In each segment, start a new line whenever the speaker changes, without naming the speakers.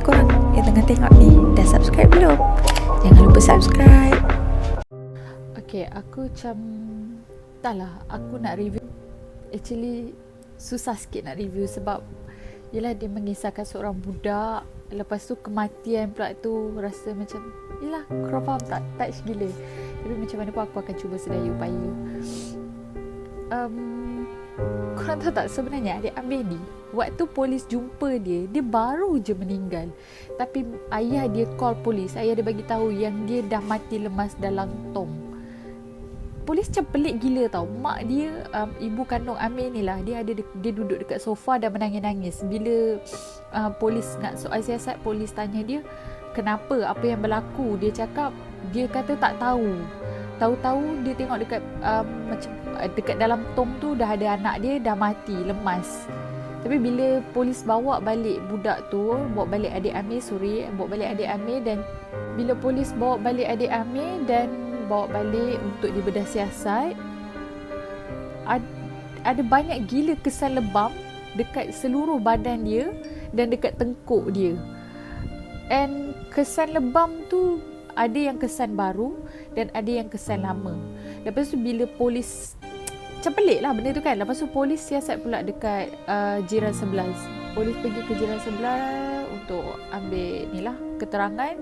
Korang yang tengah tengok ni, dah subscribe belum? Jangan lupa subscribe.
Okay, aku macam tak lah, aku nak review. Actually susah sikit nak review sebab yelah dia mengisahkan seorang budak, lepas tu kematian pula tu rasa macam yelah, korang faham tak, touch gila. Tapi macam mana pun aku akan cuba sedaya upaya. Korang tahu tak sebenarnya adik Amir ni, waktu polis jumpa dia, dia baru je meninggal. Tapi ayah dia call polis, ayah dia bagi tahu yang dia dah mati lemas dalam tong. Polis macam pelik gila tau. Mak dia, ibu kandung Amir ni lah, dia duduk dekat sofa dan menangis-nangis. Bila polis nak soal siasat, polis tanya dia kenapa, apa yang berlaku. Dia cakap, dia kata tak tahu. Tahu-tahu dia tengok dekat macam dekat dalam tong tu dah ada anak dia dah mati lemas. Tapi bila polis bawa balik budak tu, bawa balik adik Amir, dan bila polis bawa balik adik Amir dan bawa balik untuk dibedah siasat, ada banyak gila kesan lebam dekat seluruh badan dia dan dekat tengkuk dia. And kesan lebam tu ada yang kesan baru dan ada yang kesan lama. Lepas tu bila polis, macam pelik lah benda tu kan. Lepas tu polis siasat pula dekat jiran sebelah. Polis pergi ke jiran sebelah untuk ambil ni lah keterangan.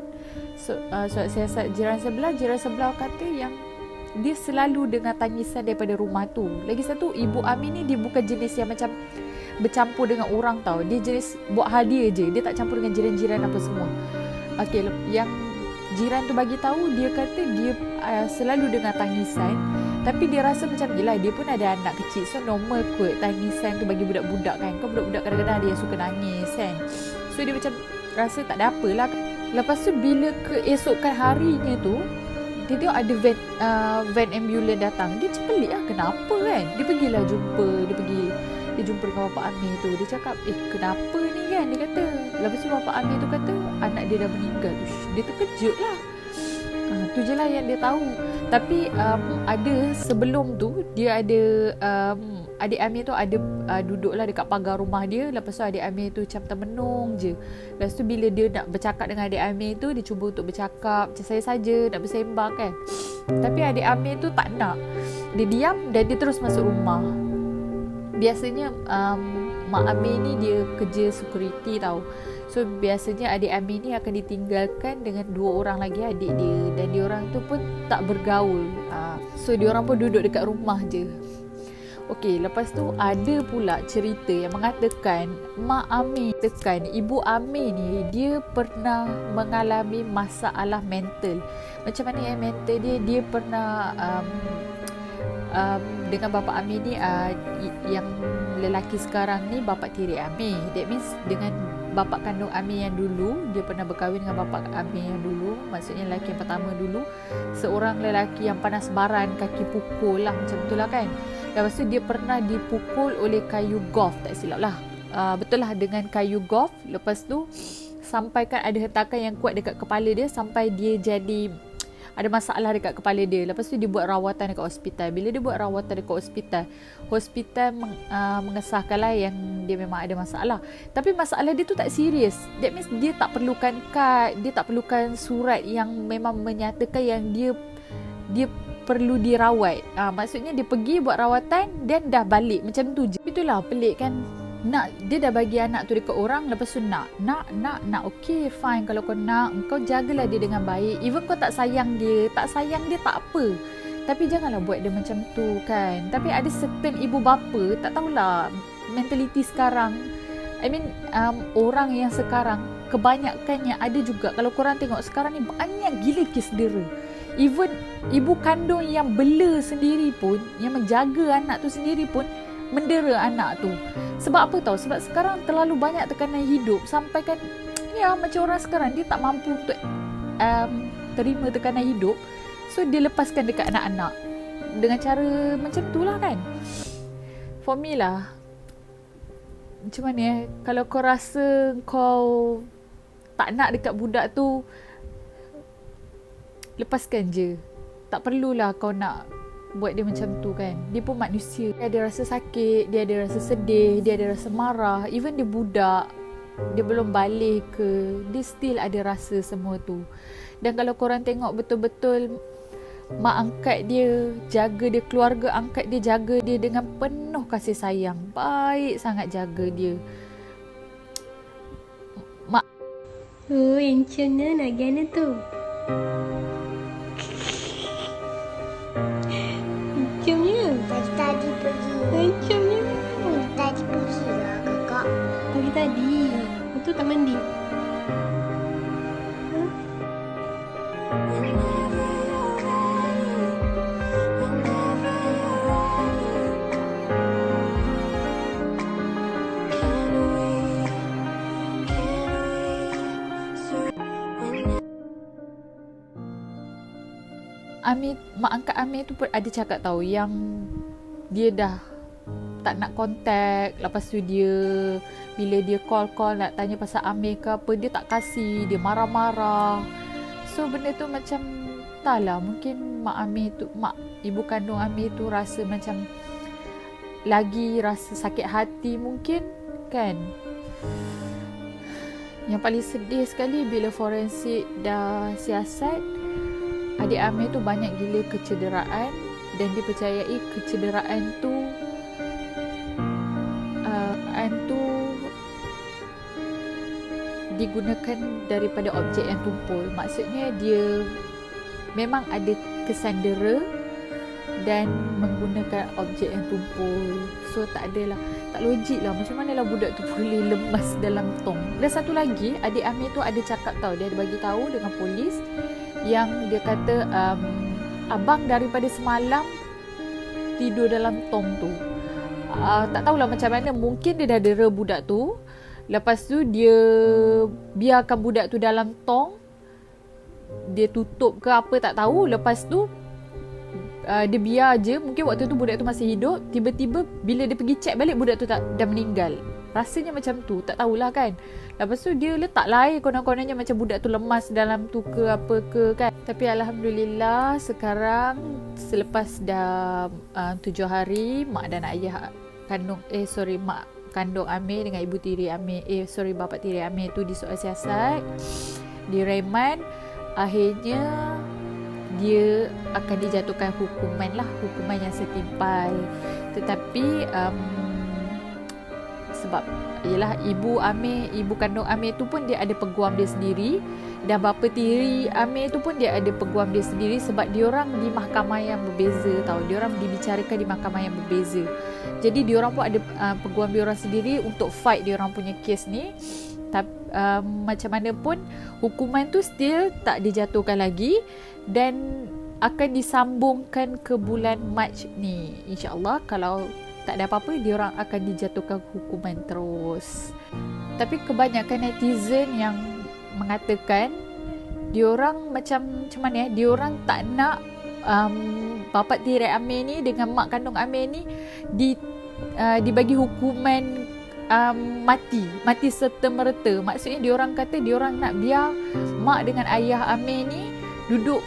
Surat siasat jiran sebelah kata yang dia selalu dengar tangisan daripada rumah tu. Lagi satu, ibu Amir ni dia bukan jenis yang macam bercampur dengan orang tau. Dia jenis buat hadiah je, dia tak campur dengan jiran-jiran apa semua. Okay, yang jiran tu bagi tahu, dia kata dia selalu dengar tangisan, tapi dia rasa macam yelah dia pun ada anak kecil, so normal kot tangisan tu bagi budak-budak kan. Kan budak-budak kadang-kadang ada yang suka nangis kan. So dia macam rasa tak ada apalah. Lepas tu bila keesokan harinya tu, dia tengok ada van ambulans datang. Dia macam pelik lah, kenapa kan. Dia jumpa dengan bapak Amir tu. Dia cakap, kenapa ni kan, dia kata. Lepas tu bapak Amir tu kata anak dia dah meninggal. Dia terkejut lah. Tu je lah yang dia tahu. Tapi ada sebelum tu, dia ada adik Amir tu ada duduklah dekat pagar rumah dia. Lepas tu adik Amir tu macam termenung je. Lepas tu bila dia nak bercakap dengan adik Amir tu, dia cuba untuk bercakap macam saya saja nak bersembang kan. Tapi adik Amir tu tak nak. Dia diam dan dia terus masuk rumah. Biasanya Mak Amir ni dia kerja security tau. So biasanya adik Amir ni akan ditinggalkan dengan 2 orang lagi adik dia. Dan diorang tu pun tak bergaul. So diorang pun duduk dekat rumah je. Okey, lepas tu ada pula cerita yang mengatakan Mak Amir tekan Ibu Amir ni dia pernah mengalami masalah mental. Macam mana yang mental dia? Dia pernah dengan bapa Amir ni yang lelaki sekarang ni bapa tiri Amir. That means dengan bapa kandung Amir yang dulu, dia pernah berkahwin dengan bapa Amir yang dulu, maksudnya lelaki yang pertama dulu, seorang lelaki yang panas baran, kaki pukul lah, macam tu lah kan. Lepas tu dia pernah dipukul oleh kayu golf, tak silap lah. Betul lah, dengan kayu golf. Lepas tu sampaikan ada hentakan yang kuat dekat kepala dia sampai dia jadi ada masalah dekat kepala dia. Lepas tu dia buat rawatan dekat hospital. Bila dia buat rawatan dekat hospital mengesahkan lah yang dia memang ada masalah. Tapi masalah dia tu tak serius. That means dia tak perlukan kad, dia tak perlukan surat yang memang menyatakan yang dia perlu dirawat. Maksudnya dia pergi buat rawatan dan dah balik. Macam tu je. Itulah pelik kan. Dia dah bagi anak tu dekat orang. Lepas tu nak. Okay, fine. Kalau kau nak, kau jagalah dia dengan baik. Even kau tak sayang dia tak apa. Tapi janganlah buat dia macam tu kan. Tapi ada certain ibu bapa, tak tahulah mentaliti sekarang. I mean orang yang sekarang, kebanyakannya ada juga. Kalau korang tengok sekarang ni banyak gila kes dera. Even ibu kandung yang bela sendiri pun, yang menjaga anak tu sendiri pun mendera anak tu. Sebab apa tahu? Sebab sekarang terlalu banyak tekanan hidup sampai kan ya macam orang sekarang dia tak mampu untuk terima tekanan hidup. So dia lepaskan dekat anak-anak dengan cara macam tu lah kan. For me lah, macam mana kalau kau rasa kau tak nak dekat budak tu, lepaskan je. Tak perlulah kau nak buat dia macam tu kan. Dia pun manusia. Dia ada rasa sakit, dia ada rasa sedih, dia ada rasa marah. Even dia budak, dia belum balik ke, dia still ada rasa semua tu. Dan kalau korang tengok betul-betul mak angkat dia jaga dia, keluarga angkat dia jaga dia dengan penuh kasih sayang. Baik sangat jaga dia. Mak
Oh, encana nak gana tu. Encamnya.
Tadi pergi.
Encamnya.
Tadi pergi lah kakak.
Pagi tadi. Itu tak mandi.
Amir, mak angkat Amir tu pun ada cakap tahu yang dia dah tak nak contact. Lepas tu dia, bila dia call nak tanya pasal Amir ke apa, dia tak kasih, dia marah-marah. So benda tu macam taklah, mungkin mak Amir tu, mak ibu kandung Amir tu rasa macam lagi rasa sakit hati mungkin kan. Yang paling sedih sekali bila forensik dah siasat, adik Amir tu banyak gila kecederaan dan dipercayai kecederaan tu digunakan daripada objek yang tumpul. Maksudnya dia memang ada kesan dera dan menggunakan objek yang tumpul. So tak adalah, tak logik lah. Macam mana lah budak tu boleh lemas dalam tong. Dan satu lagi, adik Amir tu ada cakap tahu, dia ada bagi tahu dengan polis yang dia kata abang daripada semalam tidur dalam tong tu. Tak tahulah macam mana, mungkin dia dah dera budak tu. Lepas tu dia biarkan budak tu dalam tong, dia tutup ke apa tak tahu. Lepas tu dia biar je. Mungkin waktu tu budak tu masih hidup. Tiba-tiba bila dia pergi check balik, budak tu dah meninggal. Rasanya macam tu, tak tahulah kan. Lepas tu dia letaklah air, konon-kononnya macam budak tu lemas dalam tu ke apa ke kan. Tapi Alhamdulillah sekarang selepas dah 7 hari, mak dan ayah kandung mak kandung Amir dengan ibu tiri Amir bapa tiri Amir tu disoal siasat, direman. Akhirnya dia akan dijatuhkan hukuman yang setimpal. Tetapi sebab ialah ibu kandung Amir tu pun dia ada peguam dia sendiri, dan bapa tiri Amir tu pun dia ada peguam dia sendiri, sebab diorang di mahkamah yang berbeza tau. Diorang dibicarakan di mahkamah yang berbeza. Jadi diorang pun ada peguam diorang sendiri untuk fight diorang punya kes ni. Tapi macam mana pun hukuman tu still tak dijatuhkan lagi dan akan disambungkan ke bulan Mac ni. InsyaAllah kalau tak ada apa-apa, diorang akan dijatuhkan hukuman terus. Tapi kebanyakan netizen yang mengatakan diorang macam mana diorang tak nak bapa tiri Amir ni dengan mak kandung Amir ni dibagi hukuman mati serta-merta. Maksudnya diorang kata diorang nak biar mak dengan ayah Amir ni duduk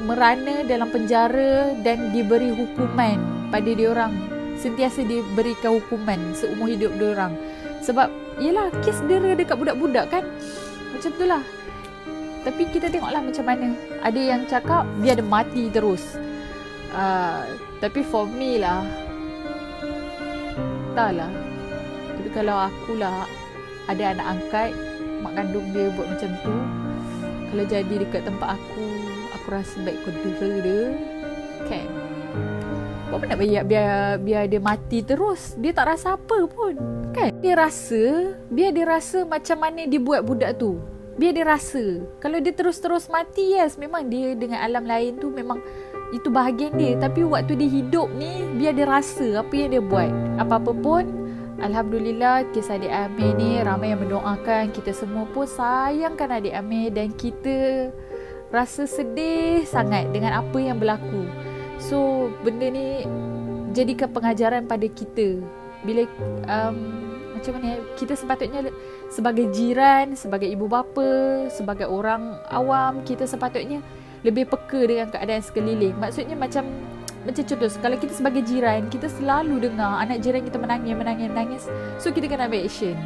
merana dalam penjara dan diberi hukuman pada diorang, sentiasa diberikan hukuman seumur hidup diorang. Sebab yelah, kes dera dekat budak-budak kan, macam tu lah. Tapi kita tengoklah macam mana. Ada yang cakap biar dia mati terus. Tapi for me lah, taklah. Tapi kalau akulah ada anak angkat, mak kandung dia buat macam tu, kalau jadi dekat tempat aku rasa baik kau dera dia kan. Buat apa nak biar dia mati terus? Dia tak rasa apa pun kan. Biar dia rasa macam mana dia buat budak tu. Biar dia rasa. Kalau dia terus-terus mati, yes, memang dia dengan alam lain tu memang itu bahagian dia. Tapi waktu dia hidup ni, biar dia rasa apa yang dia buat. Apa-apa pun, Alhamdulillah kes adik Amir ni ramai yang mendoakan. Kita semua pun sayangkan adik Amir dan kita rasa sedih sangat dengan apa yang berlaku. So benda ni jadikan pengajaran pada kita. Bila macam mana kita sepatutnya sebagai jiran, sebagai ibu bapa, sebagai orang awam, kita sepatutnya lebih peka dengan keadaan sekeliling. Maksudnya macam macam contoh, kalau kita sebagai jiran, kita selalu dengar anak jiran kita menangis. So kita kena ambil action.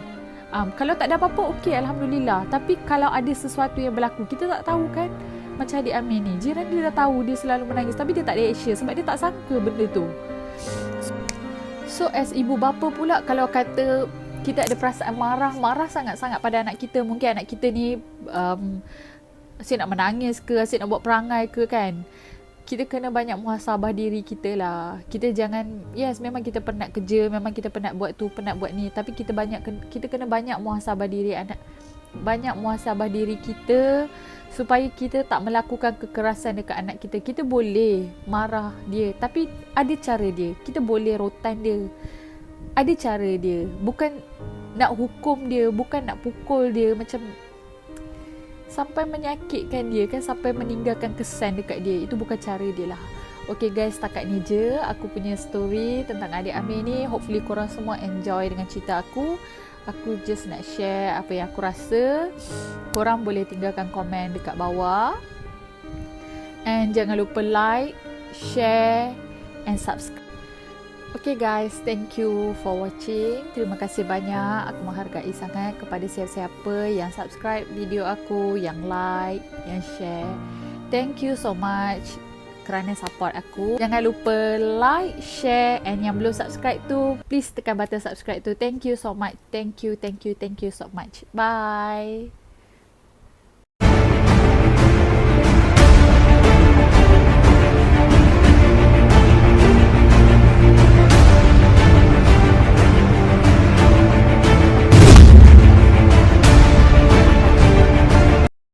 Kalau tak ada apa-apa, okey, Alhamdulillah. Tapi kalau ada sesuatu yang berlaku, kita tak tahu kan. Macam adik Amir ni, jiran dia dah tahu dia selalu menangis, tapi dia tak ada action sebab dia tak sangka benda tu. So as ibu bapa pula, kalau kata kita ada perasaan marah sangat-sangat pada anak kita, mungkin anak kita ni asyik nak menangis ke, asyik nak buat perangai ke kan, kita kena banyak muhasabah diri kita lah. Kita jangan, yes memang kita penat kerja, memang kita penat buat tu, penat buat ni, tapi kita kena banyak muhasabah diri banyak muhasabah diri kita supaya kita tak melakukan kekerasan dekat anak kita. Kita boleh marah dia, tapi ada cara dia. Kita boleh rotan dia, ada cara dia. Bukan nak hukum dia, bukan nak pukul dia macam sampai menyakitkan dia kan, sampai meninggalkan kesan dekat dia. Itu bukan cara dia lah. Okay guys, setakat ni je aku punya story tentang adik Amir ni. Hopefully korang semua enjoy dengan cerita aku. Aku just nak share apa yang aku rasa. Korang boleh tinggalkan komen dekat bawah. And jangan lupa like, share and subscribe. Okay guys, thank you for watching. Terima kasih banyak. Aku menghargai sangat kepada siapa-siapa yang subscribe video aku, yang like, yang share. Thank you so much kerana support aku. Jangan lupa like, share, and yang belum subscribe tu, please tekan button subscribe tu. Thank you so much. Thank you so much. Bye.